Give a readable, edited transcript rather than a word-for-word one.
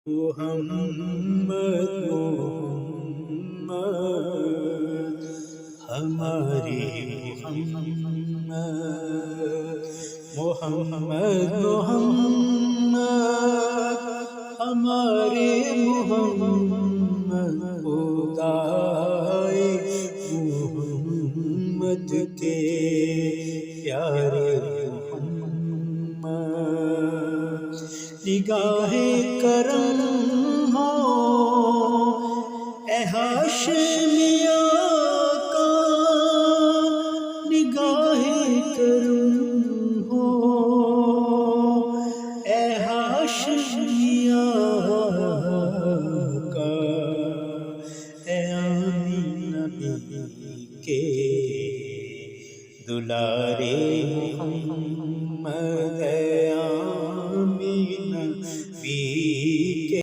محمد محمد ہمارے محمد محمد محمد ہمارے محمد خدائے محمد کے پیارے محمد نگاہ کرم ہو اے ہاشمی آقا نگاہ کرم ہو اے ہاشمی آقا اے آمینہ بی کے دلال